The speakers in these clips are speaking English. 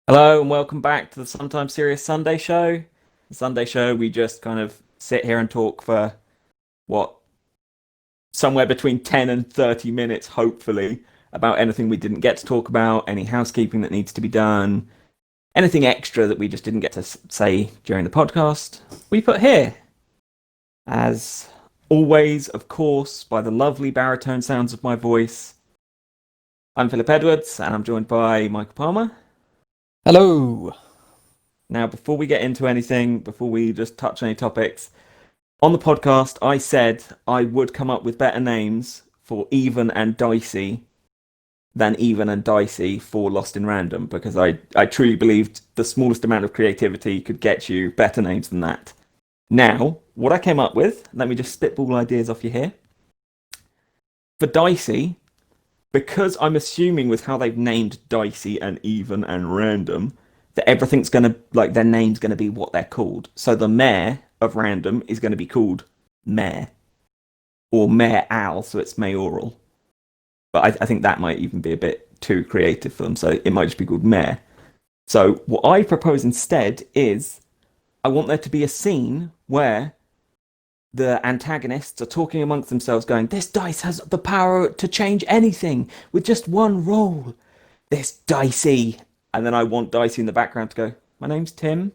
Hello and welcome back to the Sometimes Serious Sunday Show. The Sunday Show, we just kind of sit here and talk for what, somewhere between 10 and 30 minutes, hopefully, about anything we didn't get to talk about, any housekeeping that needs to be done, anything extra that we just didn't get to say during the podcast. We put here, as always, of course, by the lovely baritone sounds of my voice. I'm Philip Edwards, and I'm joined by Michael Palmer. Hello. Now, before we get into anything, before we just touch any topics, on the podcast, I said I would come up with better names for Even and Dicey than Even and Dicey for Lost in Random, because I truly believed the smallest amount of creativity could get you better names than that. Now, what I came up with, let me just spitball ideas off you here. For Dicey, because I'm assuming with how they've named Dicey and Even and Random, that everything's gonna, like, their name's gonna be what they're called. So the mayor of Random is gonna be called Mayor. Or Mayor Al, so it's mayoral. But I think that might even be a bit too creative for them, so it might just be called Mayor. So what I propose instead is I want there to be a scene where the antagonists are talking amongst themselves, going, "This dice has the power to change anything with just one roll. This Dicey." And then I want Dicey in the background to go, "My name's Tim."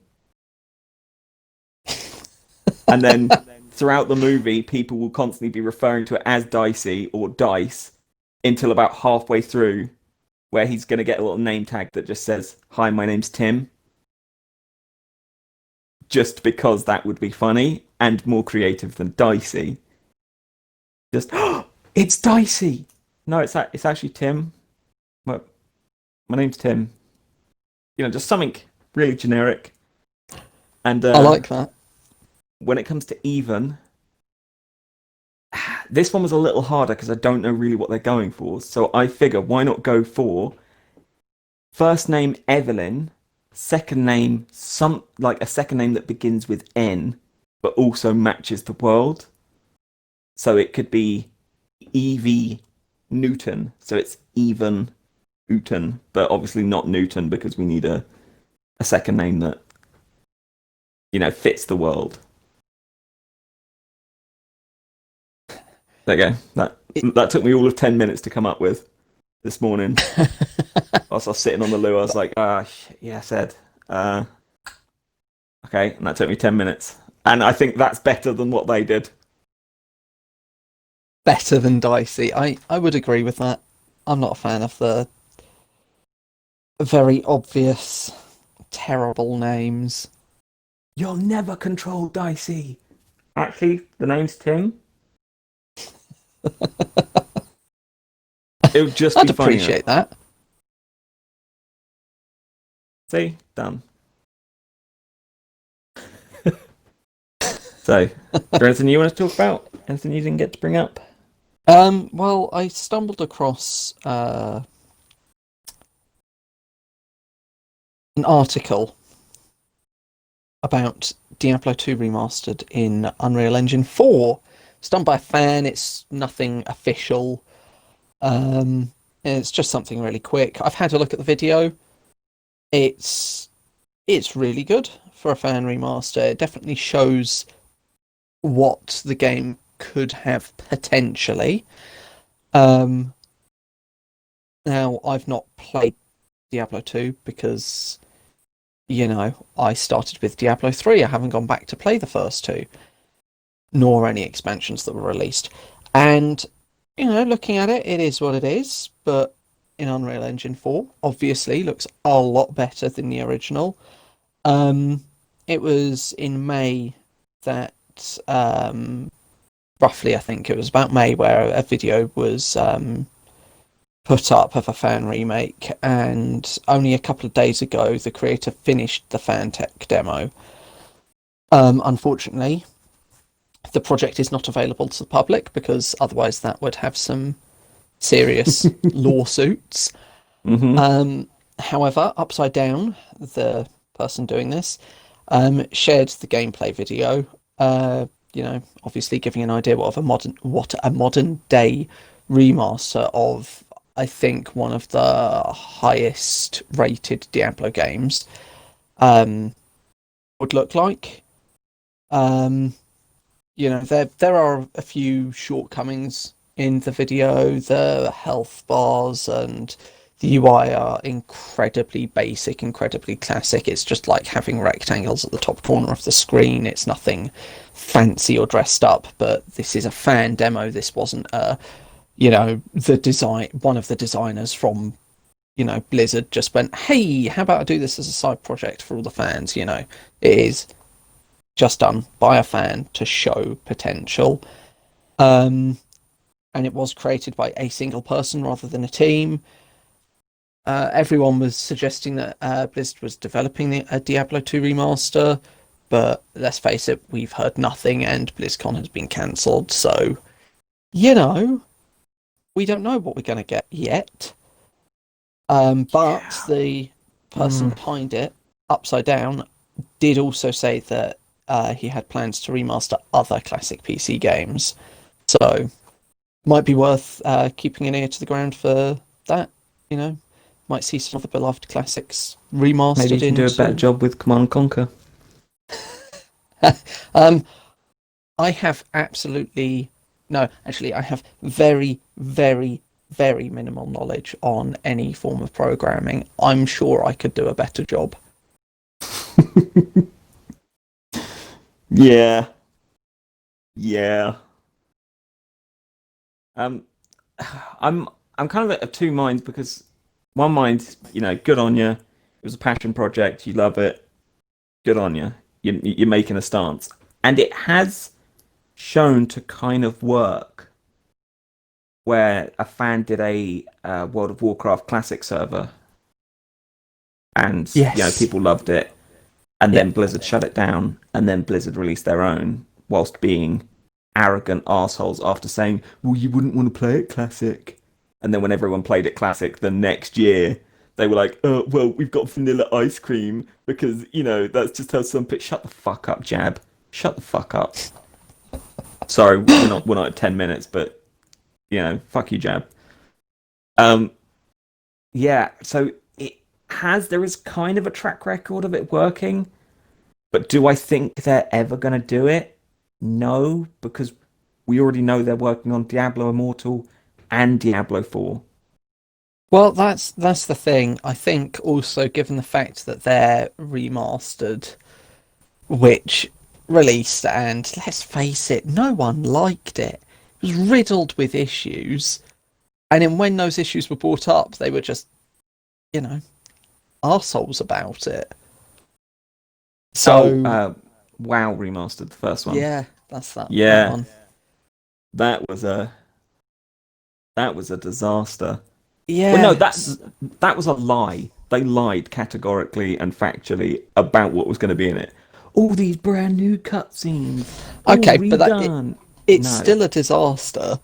And then throughout the movie, people will constantly be referring to it as Dicey or Dice until about halfway through, where he's going to get a little name tag that just says, "Hi, my name's Tim." Just because that would be funny and more creative than Dicey. Just, "Oh, it's Dicey." No, it's actually Tim. Well, my name's Tim. Just something really generic. And I like that. when it comes to Even, this one was a little harder because I don't know really what they're going for. So I figure, why not go for first name Evelyn, second name like a second name that begins with N, but also matches the world. So it could be Evie Newton. So it's Even Newton, but obviously not Newton because we need a second name that fits the world. There you go. That took me all of 10 minutes to come up with this morning. Whilst I was sitting on the loo, I was like, yeah, I said. Okay, and that took me 10 minutes. And I think that's better than what they did. Better than Dicey. I would agree with that. I'm not a fan of the very obvious, terrible names. You'll never control Dicey. Actually, the name's Tim. It would just be I'd funnier. appreciate that. See? Done. So, is there anything you want to talk about? Anything you didn't get to bring up? Well, I stumbled across an article about Diablo 2 remastered in Unreal Engine 4. It's done by a fan. It's nothing official. It's just something really quick. I've had a look at the video. It's really good for a fan remaster. It definitely shows what the game could have potentially. Now, I've not played Diablo 2 because, I started with Diablo 3. I haven't gone back to play the first two, nor any expansions that were released. And, looking at it, it is what it is, but in Unreal Engine 4, obviously, looks a lot better than the original. It was in May that, roughly, I think it was about May, where a video was put up of a fan remake, and only a couple of days ago, the creator finished the fan tech demo. Unfortunately, the project is not available to the public because otherwise that would have some serious lawsuits. Mm-hmm. However, Upside Down, the person doing this, shared the gameplay video. Obviously giving an idea what a modern day remaster of I think, one of the highest rated Diablo games um, would look like. Um, there are a few shortcomings in the video. The health bars and the UI are incredibly basic, incredibly classic. It's just like having rectangles at the top corner of the screen. It's nothing fancy or dressed up, but this is a fan demo. This wasn't the design, one of the designers from, Blizzard just went, hey, how about I do this as a side project for all the fans? It is just done by a fan to show potential. And it was created by a single person rather than a team. Everyone was suggesting that Blizzard was developing a Diablo 2 remaster, but let's face it, we've heard nothing, and BlizzCon has been cancelled, so, we don't know what we're going to get yet. But the person behind it, Upside Down, did also say that he had plans to remaster other classic PC games, so might be worth keeping an ear to the ground for that. Might see some of the beloved classics remastered. Maybe you can do a better job with Command and Conquer. I have absolutely no. Actually, I have very, very, very minimal knowledge on any form of programming. I'm sure I could do a better job. Yeah. Yeah. Um, I'm kind of of two minds because one mind, good on you. It was a passion project. You love it. Good on you. You're making a stance, and it has shown to kind of work. Where a fan did a World of Warcraft classic server, and Yes. people loved it, and Yeah. then Blizzard shut it down, and then Blizzard released their own, whilst being arrogant assholes after saying, "Well, you wouldn't want to play it classic," and then when everyone played it classic the next year, they were like, "Oh, well, we've got vanilla ice cream because that's just how some pit." Shut the fuck up, Jab. Shut the fuck up. Sorry, we're not at 10 minutes, but fuck you, Jab. Yeah, so there is kind of a track record of it working, but do I think they're ever going to do it? No, because we already know they're working on Diablo Immortal and Diablo 4. Well, that's the thing. I think also, given the fact that they're remastered, which released, and let's face it, no one liked it. It was riddled with issues, and then when those issues were brought up, they were just, arseholes about it. So, WoW remastered the first one. yeah, that's that. Yeah, that one. that was a disaster. Yeah. Well, no, that was a lie. They lied categorically and factually about what was going to be in it. All these brand new cutscenes. Okay, redone. but it's still a disaster.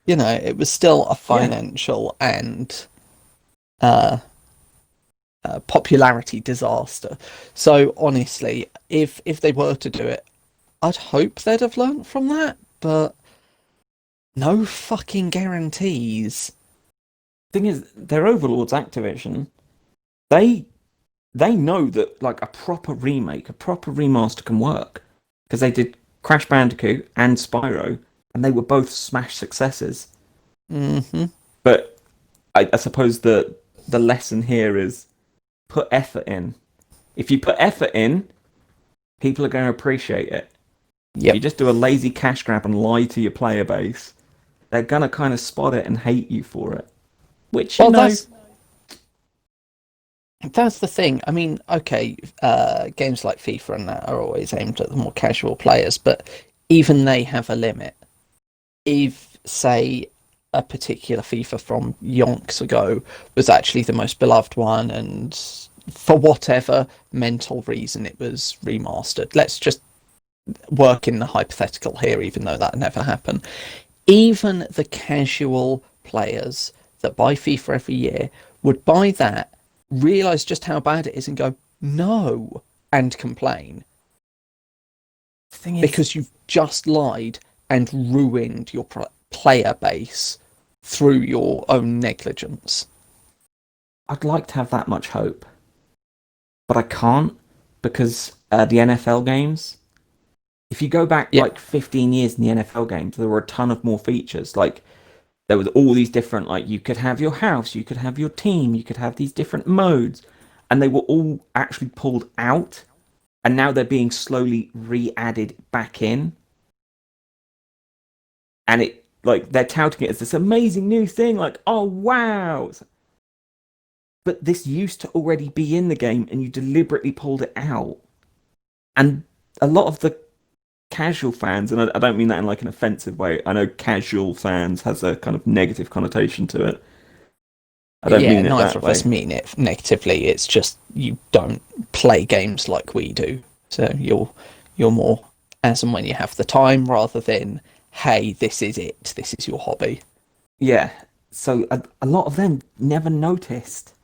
It was still a financial and popularity disaster. So honestly, if they were to do it, I'd hope they'd have learnt from that, but no fucking guarantees. Thing is, their overlords, Activision, they know that like a proper remake, a proper remaster can work because they did Crash Bandicoot and Spyro, and they were both smash successes. Mm-hmm. But I suppose the lesson here is put effort in. If you put effort in, people are going to appreciate it. Yep. If you just do a lazy cash grab and lie to your player base, they're going to kind of spot it and hate you for it. Which, that's the thing. I mean, okay, games like FIFA and that are always aimed at the more casual players, but even they have a limit. If, say, a particular FIFA from yonks ago was actually the most beloved one, and for whatever mental reason it was remastered, let's just work in the hypothetical here, even though that never happened. Even the casual players that buy FIFA every year would buy that, realise just how bad it is, and go, no, and complain. the thing is, Because you've just lied and ruined your player base through your own negligence. I'd like to have that much hope, but I can't because the NFL games. If you go back Yeah, like 15 years in the NFL games, there were a ton of more features. Like there was all these different, like you could have your house, you could have your team, you could have these different modes, and they were all actually pulled out, and now they're being slowly re-added back in, and it like they're touting it as this amazing new thing, like oh wow, but this used to already be in the game, and you deliberately pulled it out, and a lot of the casual fans, and I don't mean that in like an offensive way. I know casual fans has a kind of negative connotation to it. I don't yeah, mean it neither that of us way. mean it negatively. It's just you don't play games like we do. So you're more as and when you have the time rather than, hey, this is it. This is your hobby. Yeah. So a lot of them never noticed.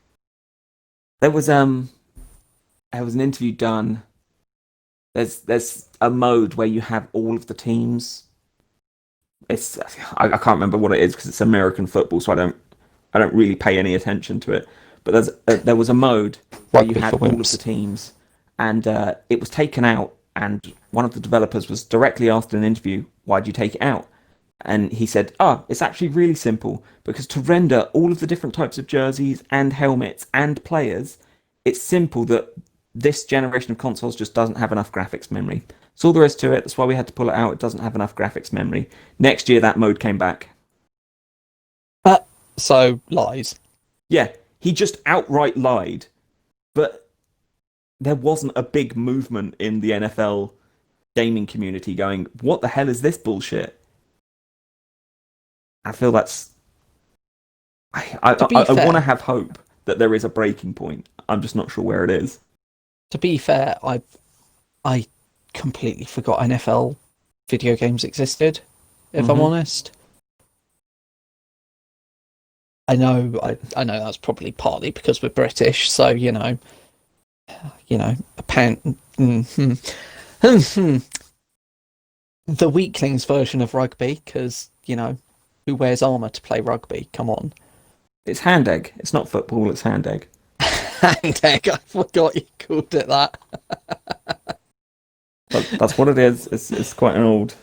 There was there was an interview done. There's a mode where you have all of the teams. It's I can't remember what it is because it's American football, so I don't really pay any attention to it. But there was a mode where you Rugby had for all of the wimps. teams, and it was taken out. And one of the developers was directly asked in an interview, "Why did you take it out?" And he said, it's actually really simple because to render all of the different types of jerseys and helmets and players, it's simple that this generation of consoles just doesn't have enough graphics memory. That's all there is to it. That's why we had to pull it out. It doesn't have enough graphics memory. Next year, that mode came back. Uh, so lies. Yeah, he just outright lied. But there wasn't a big movement in the NFL gaming community going, what the hell is this bullshit? I feel that's To be I want to fair, have hope that there is a breaking point. I'm just not sure where it is. to be fair, I completely forgot NFL video games existed. If I'm Hmm. honest, I know that's probably partly because we're British, so apparent the weaklings version of rugby, because who wears armor to play rugby? Come on, It's hand egg. It's not football. It's hand egg. hand egg. I forgot you called it that. That's what it is. It's quite an old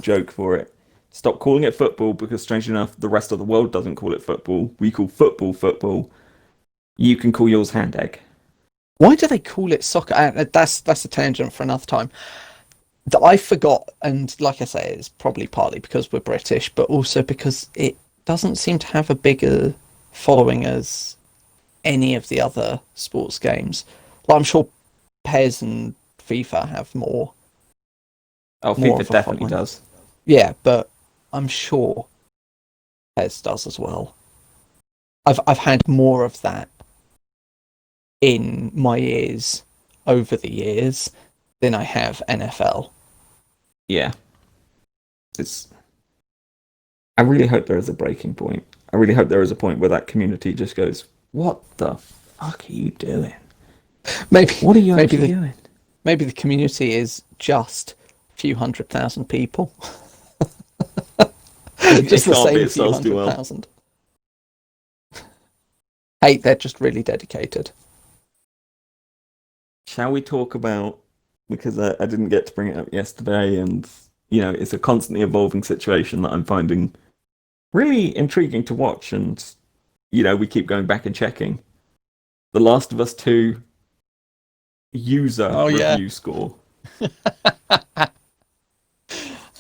joke for it. Stop calling it football because, strangely enough, the rest of the world doesn't call it football. We call football football. You can call yours hand egg. Why do they call it soccer? That's a tangent for another time. That I forgot, and like I say, it's probably partly because we're British, but also because it doesn't seem to have a bigger following as any of the other sports games. Like I'm sure PES and FIFA have Oh, more FIFA of a definitely following. does. Yeah, but I'm sure PES does as well. I've had more of that in my ears over the years than I have NFL. Yeah, it's. I really hope there is a breaking point. I really hope there is a point where that community just goes, "What the fuck are you doing? Maybe What are you maybe actually the doing?" maybe the community is just a few 100,000 people. It Just the can't be. same It few sells too hundred well. thousand. Hey, they're just really dedicated. Shall we talk about because I didn't get to bring it up yesterday, and it's a constantly evolving situation that I'm finding really intriguing to watch, and we keep going back and checking. The Last of Us 2 user Oh yeah. review score.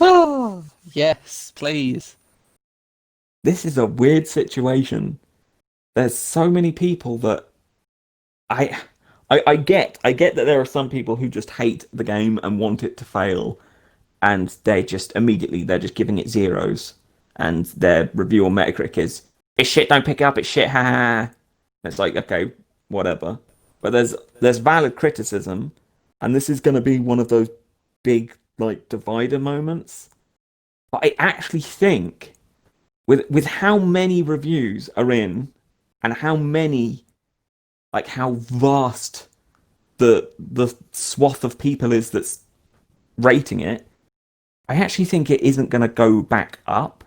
Oh, yes, please. This is a weird situation. There's so many people that I I get that there are some people who just hate the game and want it to fail, and they're just giving it zeros, and their review on Metacritic is it's shit, don't pick it up, it's shit, ha ha ha. It's like okay, whatever. But there's valid criticism, and this is going to be one of those big like divider moments. But I actually think with how many reviews are in, and how many how vast the swath of people is that's rating it, I actually think it isn't going to go back up.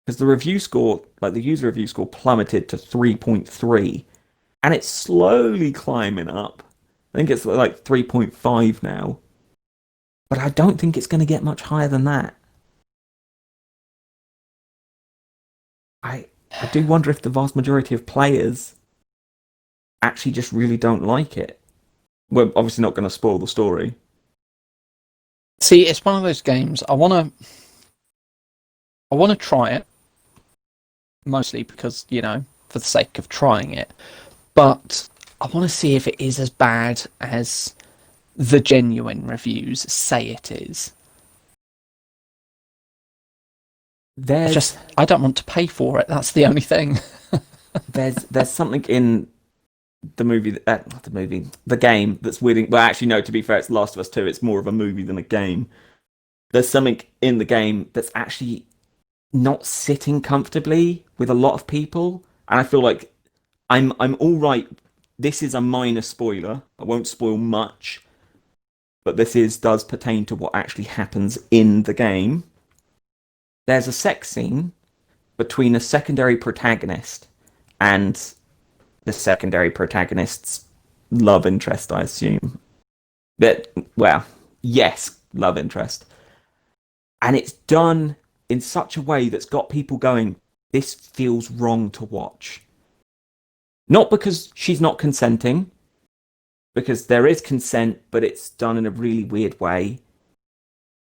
because the review score, like the user review score, plummeted to 3.3, and it's slowly climbing up. I think it's like 3.5 now, but I don't think it's going to get much higher than that. I I do wonder if the vast majority of players actually just really don't like it. We're obviously not going to spoil the story. See, it's one of those games. I want to try it mostly because for the sake of trying it. But I want to see if it is as bad as the genuine reviews say it is. There's I don't want to pay for it. That's the only thing. there's something in the game that's weird. Well, actually, no. To be fair, it's Last of Us 2. It's more of a movie than a game. There's something in the game that's actually not sitting comfortably with a lot of people, and I feel like I'm all right. This is a minor spoiler. I won't spoil much, but does pertain to what actually happens in the game. There's a sex scene between a secondary protagonist and the secondary protagonist's love interest, I assume. But well, yes, love interest. And it's done in such a way that's got people going, this feels wrong to watch. Not because she's not consenting, because there is consent, but it's done in a really weird way.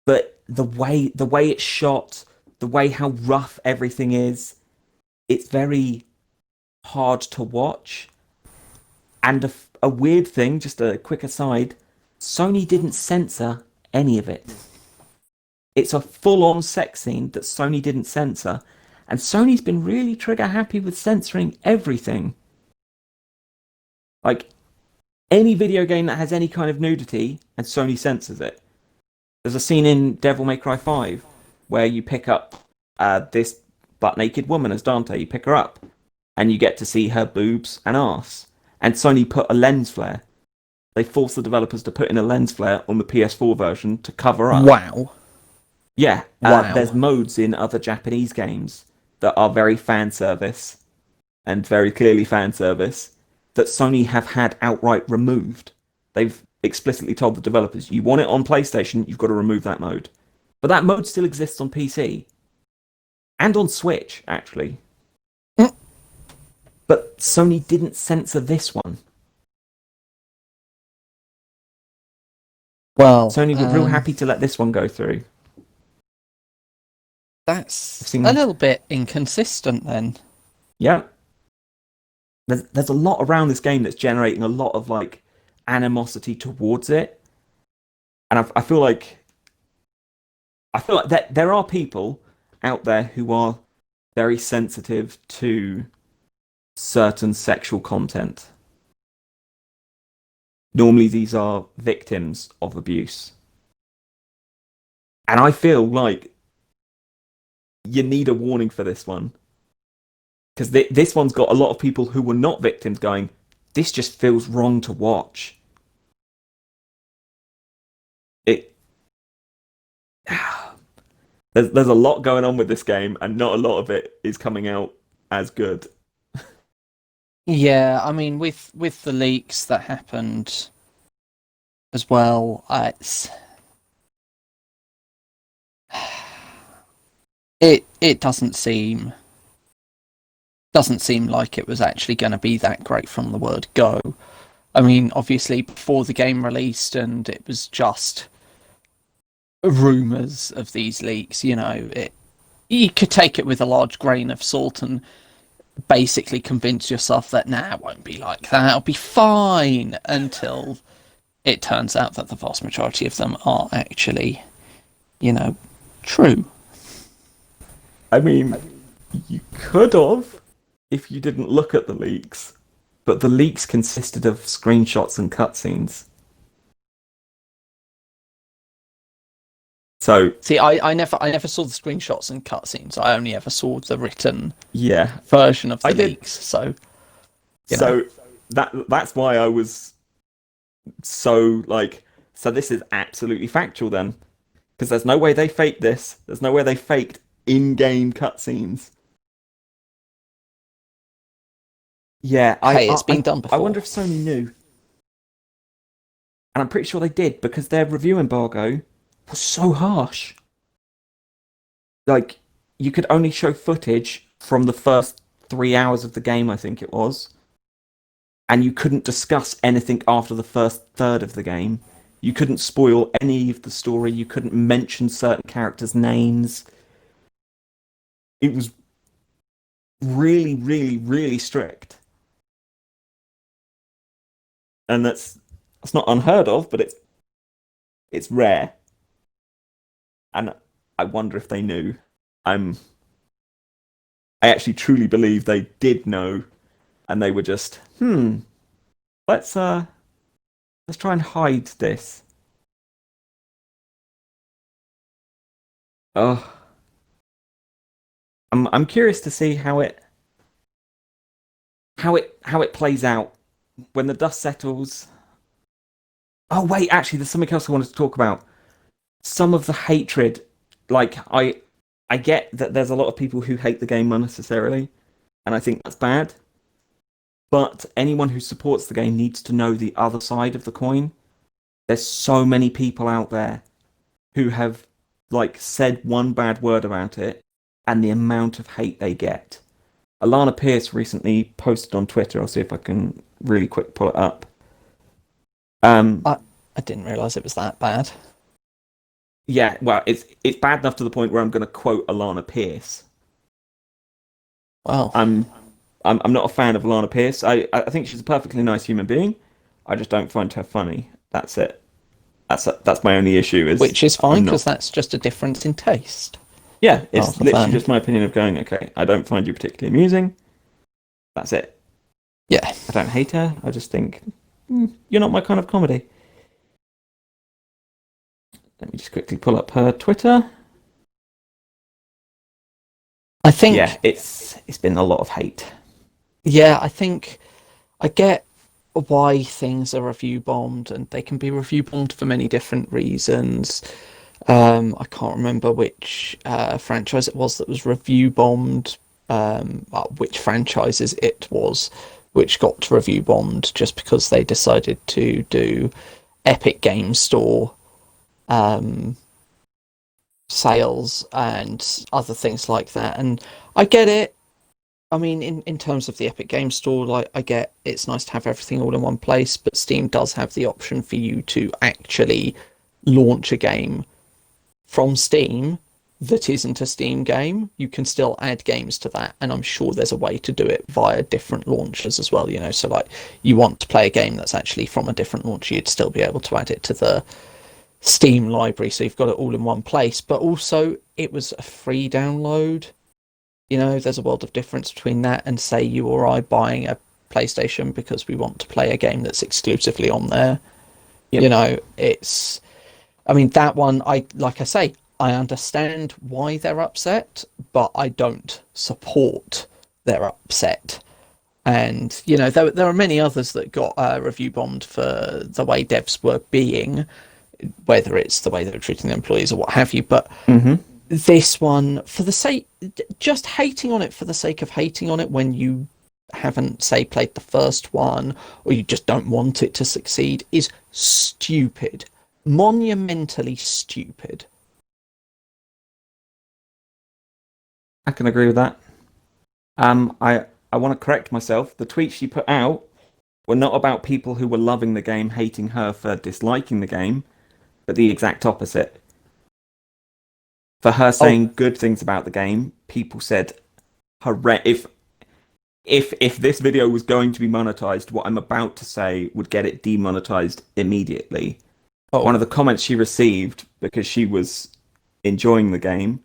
But the way it's shot, the way how rough everything is, it's very hard to watch. And a weird thing, just a quick aside, Sony didn't censor any of it. It's a full-on sex scene that Sony didn't censor, and Sony's been really trigger happy with censoring everything. Like any video game that has any kind of nudity, and Sony censors it. There's a scene in Devil May Cry 5 where you pick up this butt naked woman as Dante. You pick her up, and you get to see her boobs and arse. And Sony put a lens flare. They forced the developers to put in a lens flare on the PS4 version to cover up. Wow. Yeah, Wow. there's modes in other Japanese games that are very fan service and very clearly fan service that Sony have had outright removed. They've explicitly told the developers, you want it on PlayStation, you've got to remove that mode. But that mode still exists on PC and on Switch, actually. But Sony didn't censor this one. Well, Sony were real happy to let this one go through. That's a little bit inconsistent then. Yeah. There's a lot around this game that's generating a lot of like animosity towards it. And I feel like that there are people out there who are very sensitive to certain sexual content. Normally these are victims of abuse. And I feel like you need a warning for this one. Because this one's got a lot of people who were not victims going, this just feels wrong to watch. It there's a lot going on with this game, and not a lot of it is coming out as good. Yeah, I mean, with the leaks that happened as well, it doesn't seem like it was actually going to be that great from the word go. I mean, obviously before the game released, and it was just rumors of these leaks. You could take it with a large grain of salt and basically convince yourself that it won't be like that. It'll be fine until it turns out that the vast majority of them are actually, true. I mean, you could have if you didn't look at the leaks, but the leaks consisted of screenshots and cutscenes. So see, I never saw the screenshots and cutscenes. I only ever saw the written version of the leaks. So that's why I was so like, so this is absolutely factual then, because there's no way they faked this. There's no way they faked in-game cutscenes. Yeah, Hey, it's been done I wonder before. if Sony knew, and I'm pretty sure they did because their review embargo was so harsh. Like, you could only show footage from the first 3 hours of the game, I think it was, and you couldn't discuss anything after the first third of the game. You couldn't spoil any of the story. You couldn't mention certain characters' names. It was really, really, really strict, and that's not unheard of, but it's rare. And I wonder if they knew. I'm I actually truly believe they did know, and they were just let's let's try and hide this. Oh, I'm curious to see how it plays out when the dust settles. Oh wait, actually, there's something else I wanted to talk about. Some of the hatred, like I get that there's a lot of people who hate the game unnecessarily, and I think that's bad. But anyone who supports the game needs to know the other side of the coin. There's so many people out there who have like said one bad word about it, and the amount of hate they get. Alana Pierce recently posted on Twitter. I'll see if I can really quick pull it up. Um, I didn't realise it was that bad. yeah, well, it's bad enough to the point where I'm going to quote Alana Pierce. Well, I'm I'm not a fan of Alana Pierce. I think she's a perfectly nice human being. I just don't find her funny. That's it. That's my only issue. Is which is fine I'm because not. that's just a difference in taste, Yeah, it's rather literally than just my opinion of going. Okay, I don't find you particularly amusing. That's it. yeah. I don't hate her. I just think you're not my kind of comedy. Let me just quickly pull up her Twitter. I Yeah, think it's been a lot of hate. yeah, I think I get why things are review bombed, and they can be review bombed for many different reasons. I can't remember which franchise it was that was review bombed, which franchises it was, which got review bombed just because they decided to do Epic Game Store um, sales and other things like that. And I get it. I mean, in terms of the Epic Game Store, like I get it's nice to have everything all in one place, but Steam does have the option for you to actually launch a game from Steam that isn't a Steam game. You can still add games to that, and I'm sure there's a way to do it via different launchers as well. So like you want to play a game that's actually from a different launcher, you'd still be able to add it to the Steam library, so you've got it all in one place. But also, it was a free download. There's a world of difference between that and say you or I buying a PlayStation because we want to play a game that's exclusively on there. Yep. It's I mean, that one, like I say, I understand why they're upset, but I don't support their upset. And there are many others that got review bombed for the way devs were being, whether it's the way they were treating their employees or what have you. But hmm this one, for the sake, just hating on it for the sake of hating on it when you haven't, say, played the first one, or you just don't want it to succeed, is stupid. Monumentally stupid. I can agree with that. I want to correct myself. The tweets she put out were not about people who were loving the game, hating her for disliking the game, but the exact opposite. For her Oh, saying good things about the game, people said, "Horrendous." If this video was going to be monetized, what I'm about to say would get it demonetized immediately. One oh, of the comments she received because she was enjoying the game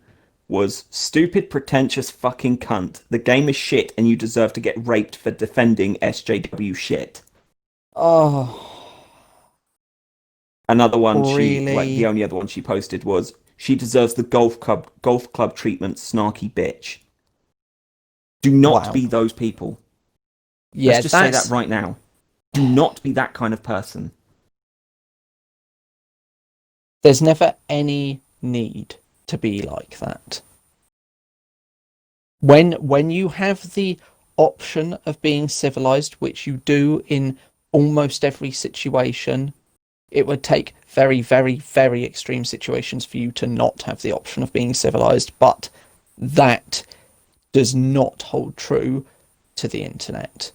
was stupid, pretentious fucking cunt. The game is shit and you deserve to get raped for defending SJW shit. oh, Another one the really? only other one she posted was she deserves the golf club treatment, snarky bitch. Do not Wow. be those people. Let's Yeah, just say that that's. right now. Do not be that kind of person. There's never any need to be like that. When you have the option of being civilized, which you do in almost every situation, it would take very, very, very extreme situations for you to not have the option of being civilized, but that does not hold true to the internet.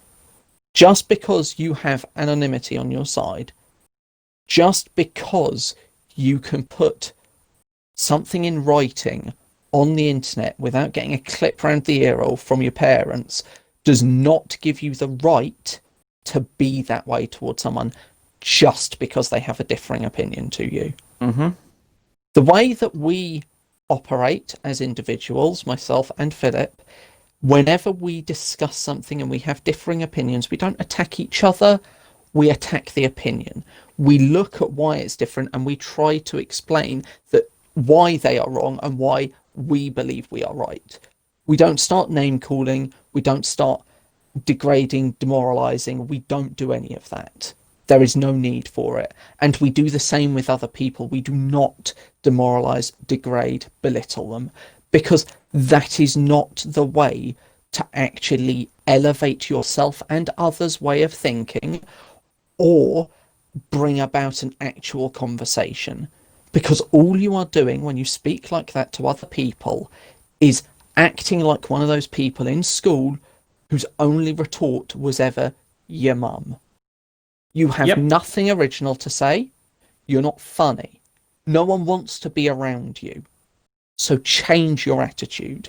Just because you have anonymity on your side, just because you can put something in writing on the internet without getting a clip round the earhole from your parents, does not give you the right to be that way towards someone just because they have a differing opinion to you. Mm-hmm. The way that we operate as individuals, myself and Philip, whenever we discuss something and we have differing opinions, we don't attack each other, we attack the opinion. We look at why it's different and we try to explain that why they are wrong and why we believe we are right. We don't start name calling, we don't start degrading, demoralizing, we don't do any of that. There is no need for it. And we do the same with other people. We do not demoralize, degrade, belittle them, because that is not the way to actually elevate yourself and others' way of thinking or bring about an actual conversation. Because all you are doing when you speak like that to other people is acting like one of those people in school whose only retort was ever your mum. You have Yep. nothing original to say. You're not funny. No one wants to be around you. So change your attitude.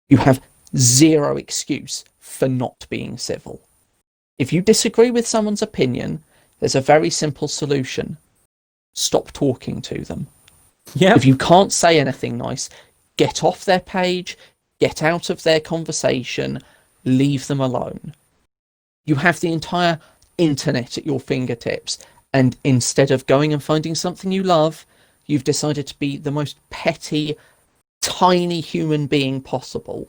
You have zero excuse for not being civil. If you disagree with someone's opinion, there's a very simple solution. Stop talking to them. Yep. If you can't say anything nice, get off their page, get out of their conversation, leave them alone. You have the entire internet at your fingertips, and instead of going and finding something you love, you've decided to be the most petty, tiny human being possible.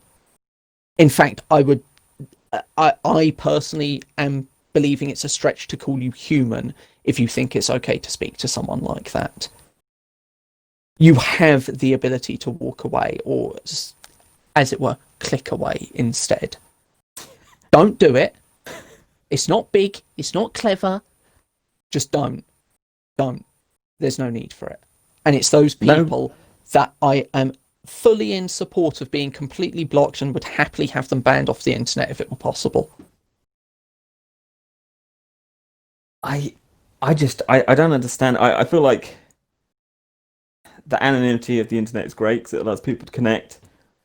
In fact, I personally am believing it's a stretch to call you human if you think it's okay to speak to someone like that. You have the ability to walk away, or as it were, click away instead. Don't do it. It's not big, it's not clever. Just don't. Don't. There's no need for it. And it's those people that I am fully in support of being completely blocked and would happily have them banned off the internet if it were possible. I don't understand. I feel like the anonymity of the internet is great because it allows people to connect,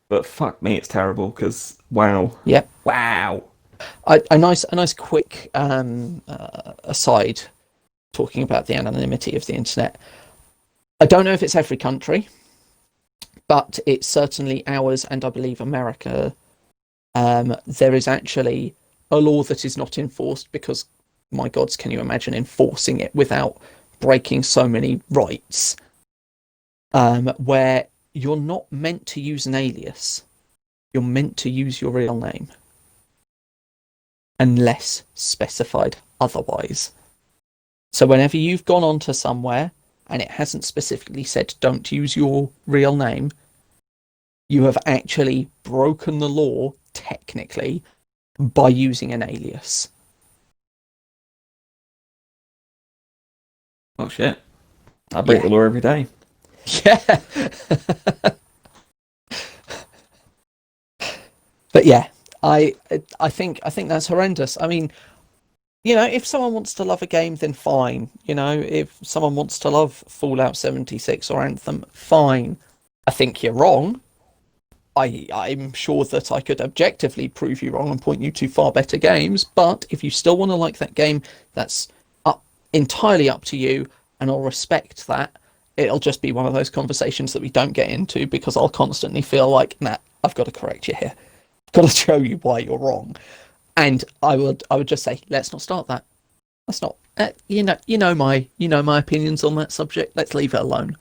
but fuck me, it's terrible because wow. Yep. Wow. A nice quick aside talking about the anonymity of the internet. I don't know if it's every country, but it's certainly ours and I believe America. There is actually a law that is not enforced because, my gods, can you imagine enforcing it without breaking so many rights? Where you're not meant to use an alias. You're meant to use your real name. Unless specified otherwise. So whenever you've gone onto somewhere and it hasn't specifically said don't use your real name, you have actually broken the law, technically, by using an alias. Oh shit. I break the law every day. Yeah. But yeah, I think that's horrendous. I mean, you know, if someone wants to love a game, then fine. You know, if someone wants to love Fallout 76 or Anthem, fine. I think you're wrong. I'm sure that I could objectively prove you wrong and point you to far better games, but if you still want to like that game, that's entirely up to you, and I'll respect that. It'll just be one of those conversations that we don't get into because I'll constantly feel like, nah, I've got to correct you here. I've got to show you why you're wrong. And I would just say, let's not start that. Let's not. You know my opinions on that subject. Let's leave it alone.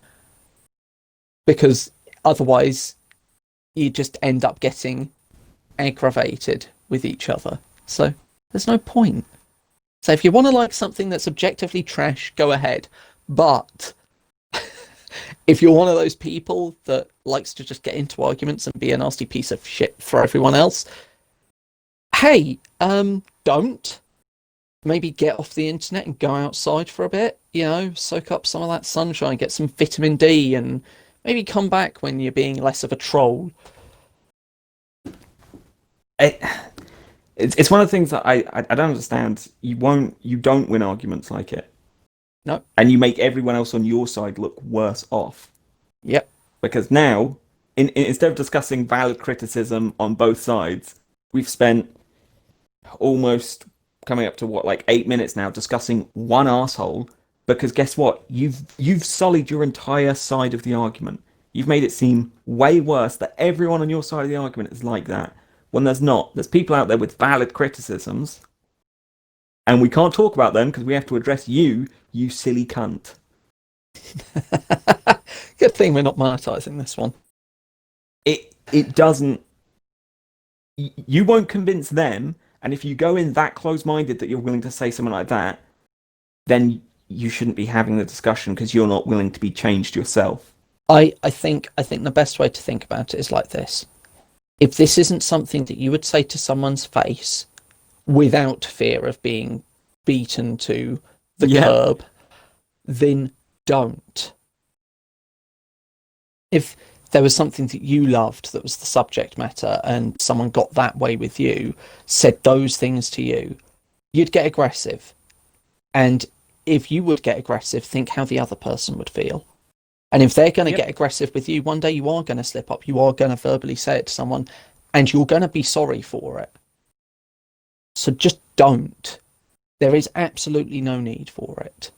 Because otherwise, you just end up getting aggravated with each other. So there's no point. So if you want to like something that's objectively trash, go ahead. But If you're one of those people that likes to just get into arguments and be a nasty piece of shit for everyone else, hey, don't. Maybe get off the internet and go outside for a bit, soak up some of that sunshine, get some vitamin D, and maybe come back when you're being less of a troll. It, it's one of the things that I don't understand. You don't win arguments like it, No. and you make everyone else on your side look worse off. Yep. Because now, instead of discussing valid criticism on both sides, we've spent almost coming up to what, like 8 minutes now discussing one asshole. Because guess what? You've sullied your entire side of the argument. You've made it seem way worse that everyone on your side of the argument is like that, when there's not. There's people out there with valid criticisms, and we can't talk about them because we have to address you, you silly cunt. Good thing we're not monetizing this one. It doesn't. You won't convince them, and if you go in that close-minded that you're willing to say something like that, then you shouldn't be having the discussion because you're not willing to be changed yourself. I think the best way to think about it is like this. If this isn't something that you would say to someone's face without fear of being beaten to the curb, then don't. If there was something that you loved that was the subject matter and someone got that way with you, said those things to you, you'd get aggressive. And if you would get aggressive, think how the other person would feel. And if they're going to get aggressive with you, one day you are going to slip up. You are going to verbally say it to someone and you're going to be sorry for it. So just don't. There is absolutely no need for it.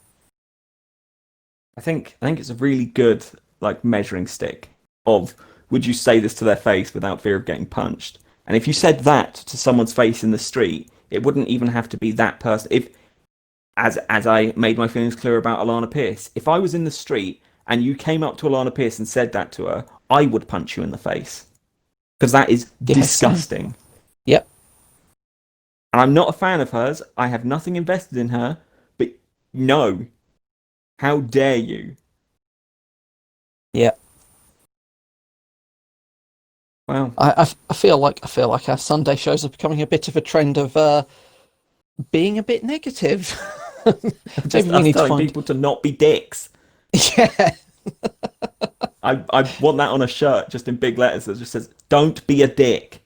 I think it's a really good measuring stick of, would you say this to their face without fear of getting punched? And if you said that to someone's face in the street, it wouldn't even have to be that person. If as I made my feelings clear about Alana Pierce, if I was in the street and you came up to Alana Pierce and said that to her, I would punch you in the face. Because that is disgusting. Yep. And I'm not a fan of hers. I have nothing invested in her. But no. How dare you? Yeah. Wow. I feel like our Sunday shows are becoming a bit of a trend of being a bit negative. Just us telling people to not be dicks. Yeah. I want that on a shirt, just in big letters that just says, "Don't be a dick."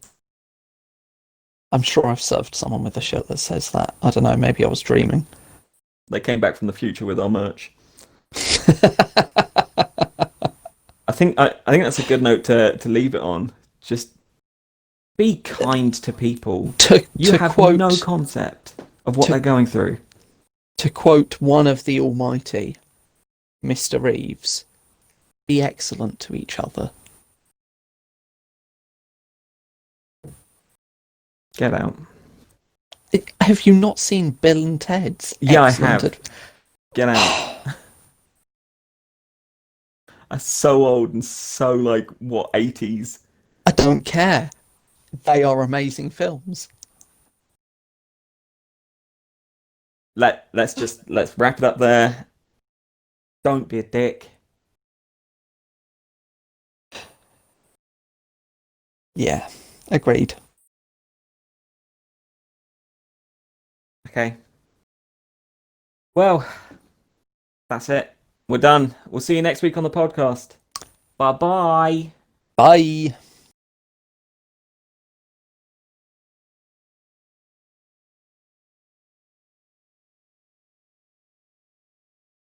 I'm sure I've served someone with a shirt that says that. I don't know, maybe I was dreaming. They came back from the future with our merch. I think that's a good note to leave it on. Just be kind to people. You have no concept of what they're going through. To quote one of the almighty, Mr. Reeves, be excellent to each other. Get out. Have you not seen Bill and Ted's? Yeah, I have. Get out. I'm so old and so 80s. I don't care. They are amazing films. Let's wrap it up there. Don't be a dick. Yeah, agreed. Okay. Well, that's it. We're done. We'll see you next week on the podcast. Bye-bye. Bye.